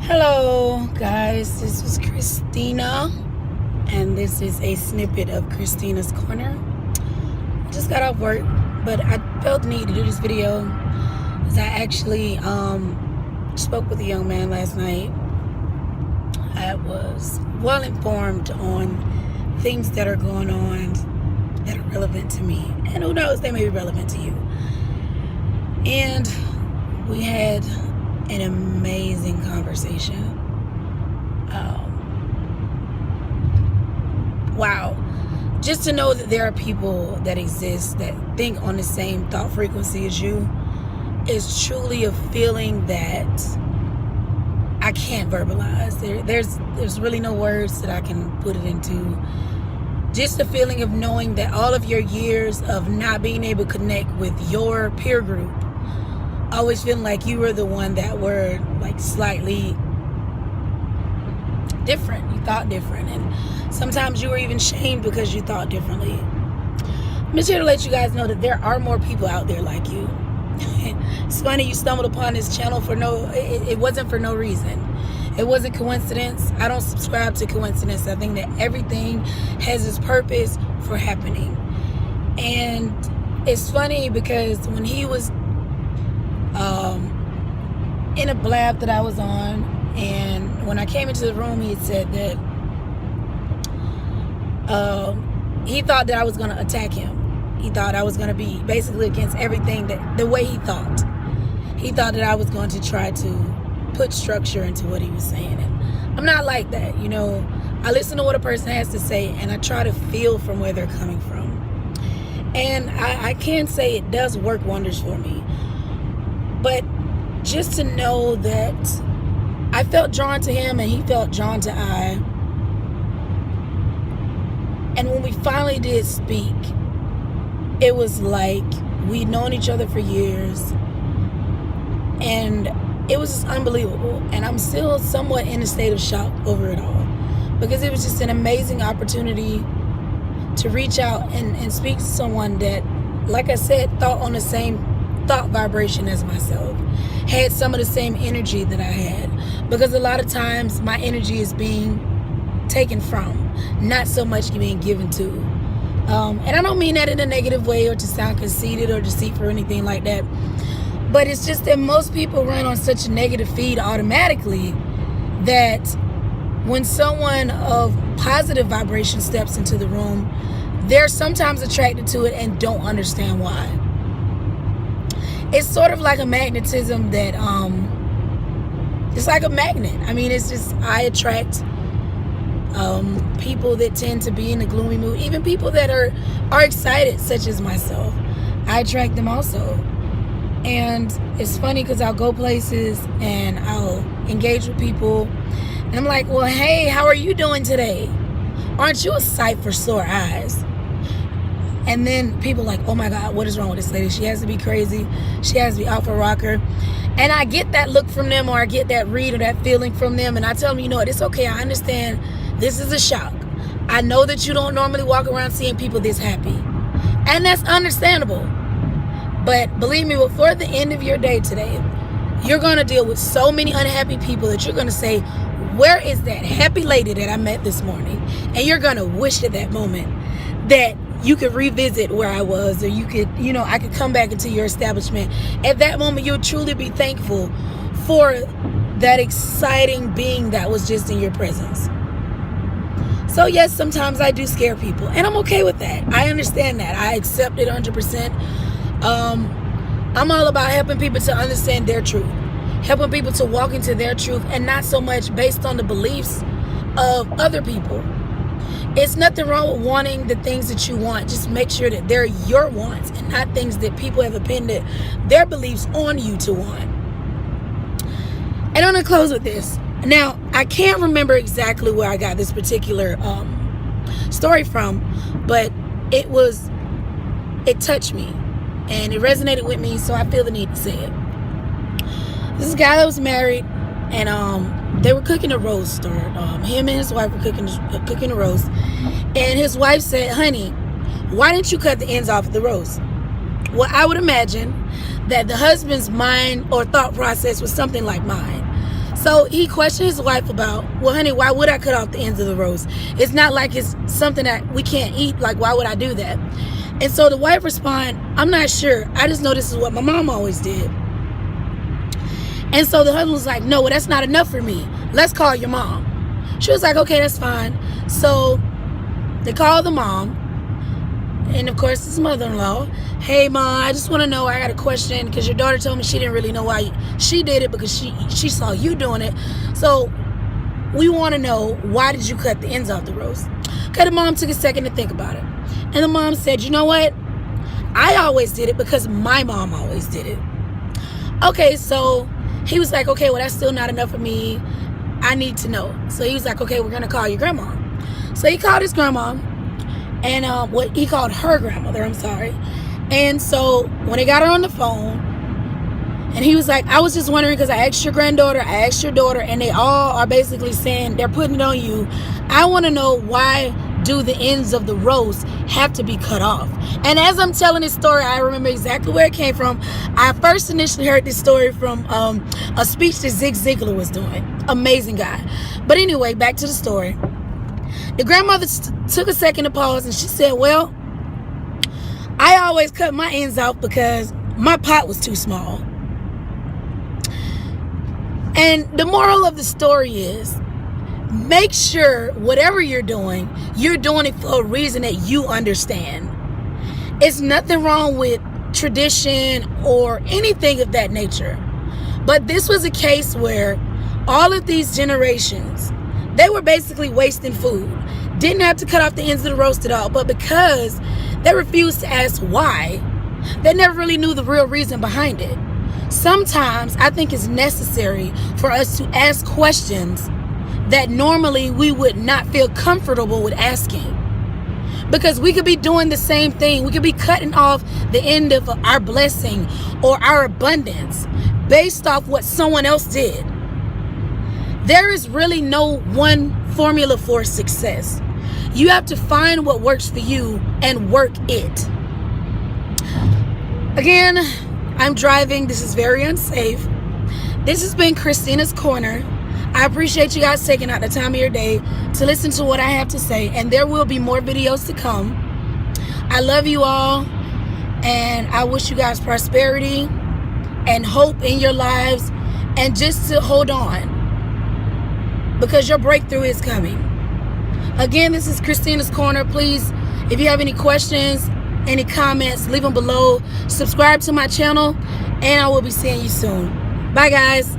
Hello, guys. This is Christina, and this is a snippet of Christina's Corner. I just got off work, but I felt the need to do this video because I actually spoke with a young man last night. I was well informed on things that are going on that are relevant to me, and who knows, they may be relevant to you. And we had an amazing conversation. Wow. Just to know that there are people that exist that think on the same thought frequency as you is truly a feeling that I can't verbalize. There's really no words that I can put it into. Just the feeling of knowing that all of your years of not being able to connect with your peer group, always feeling like you were the one that were like slightly different. You thought different, and sometimes you were even shamed because you thought differently. I'm just here to let you guys know that there are more people out there like you. It's funny you stumbled upon this channel for it wasn't for no reason. It wasn't coincidence. I don't subscribe to coincidence. I think that everything has its purpose for happening. And it's funny because when he was in a blab that I was on, and when I came into the room, he had said that he thought that I was going to attack him. He thought I was going to be basically against everything, that the way he thought. He thought that I was going to try to put structure into what he was saying. And I'm not like that, you know. I listen to what a person has to say, and I try to feel from where they're coming from. And I can say it does work wonders for me. But just to know that I felt drawn to him and he felt drawn to I. And when we finally did speak, it was like we'd known each other for years. And it was just unbelievable. And I'm still somewhat in a state of shock over it all. Because it was just an amazing opportunity to reach out and speak to someone that, like I said, thought on the same thought vibration as myself, had some of the same energy that I had, because a lot of times my energy is being taken from, not so much being given to. And I don't mean that in a negative way or to sound conceited or deceitful or anything like that, but it's just that most people run on such a negative feed automatically that when someone of positive vibration steps into the room, they're sometimes attracted to it and don't understand why. It's sort of like a magnetism that, it's like a magnet. I mean, it's just, I attract people that tend to be in a gloomy mood. Even people that are excited, such as myself. I attract them also. And it's funny because I'll go places and I'll engage with people. And I'm like, well, hey, how are you doing today? Aren't you a sight for sore eyes? And then people are like, oh my God, what is wrong with this lady? She has to be crazy. She has to be off her rocker. And I get that look from them, or I get that read or that feeling from them. And I tell them, you know what, it's okay. I understand this is a shock. I know that you don't normally walk around seeing people this happy. And that's understandable. But believe me, before the end of your day today, you're going to deal with so many unhappy people that you're going to say, where is that happy lady that I met this morning? And you're going to wish at that moment that you could revisit where I was, or you could, you know, I could come back into your establishment. At that moment, you'll truly be thankful for that exciting being that was just in your presence. So yes, sometimes I do scare people, and I'm okay with that. I understand that. I accept it 100%. I'm all about helping people to understand their truth, helping people to walk into their truth, and not so much based on the beliefs of other people. It's nothing wrong with wanting the things that you want. Just make sure that they're your wants and not things that people have appended their beliefs on you to want. And I'm going to close with this. Now, I can't remember exactly where I got this particular story from, but it touched me and it resonated with me, so I feel the need to say it. This is a guy that was married, and they were cooking a roast, or him and his wife were cooking a roast, and his wife said, honey, why didn't you cut the ends off of the roast? Well, I would imagine that the husband's mind or thought process was something like mine. So he questioned his wife about, well, honey, why would I cut off the ends of the rose? It's not like it's something that we can't eat. Like, why would I do that? And so the wife responded, I'm not sure. I just know this is what my mom always did. And so the husband was like, no, well, that's not enough for me. Let's call your mom. She was like, okay, that's fine. So they called the mom. And of course, his mother-in-law. Hey, Mom, I just want to know, I got a question, because your daughter told me she didn't really know why she did it, because she saw you doing it. So we want to know, why did you cut the ends off the rose? Okay, the mom took a second to think about it. And the mom said, you know what? I always did it because my mom always did it. Okay, so he was like, okay, well, that's still not enough for me. I need to know. So he was like, okay, we're going to call your grandma. So he called his grandma. And what he called her grandmother, I'm sorry. And so when they got her on the phone, and he was like, I was just wondering, because I asked your granddaughter, I asked your daughter, and they all are basically saying they're putting it on you. I want to know, why do the ends of the rose have to be cut off? And as I'm telling this story, I remember exactly where it came from. I first initially heard this story from a speech that Zig Ziglar was doing. Amazing guy. But anyway, back to the story. The grandmother took a second to pause, and she said, well, I always cut my ends off because my pot was too small. And the moral of the story is, make sure whatever you're doing it for a reason that you understand. It's nothing wrong with tradition or anything of that nature. But this was a case where all of these generations, they were basically wasting food. Didn't have to cut off the ends of the roast at all, but because they refused to ask why, they never really knew the real reason behind it. Sometimes I think it's necessary for us to ask questions that normally we would not feel comfortable with asking. Because we could be doing the same thing. We could be cutting off the end of our blessing or our abundance based off what someone else did. There is really no one formula for success. You have to find what works for you and work it. Again, I'm driving. This is very unsafe. This has been Christina's Corner. I appreciate you guys taking out the time of your day to listen to what I have to say. And there will be more videos to come. I love you all. And I wish you guys prosperity and hope in your lives. And just to hold on, because your breakthrough is coming. Again, this is Christina's Corner. Please, if you have any questions, any comments, leave them below. Subscribe to my channel, and I will be seeing you soon. Bye, guys.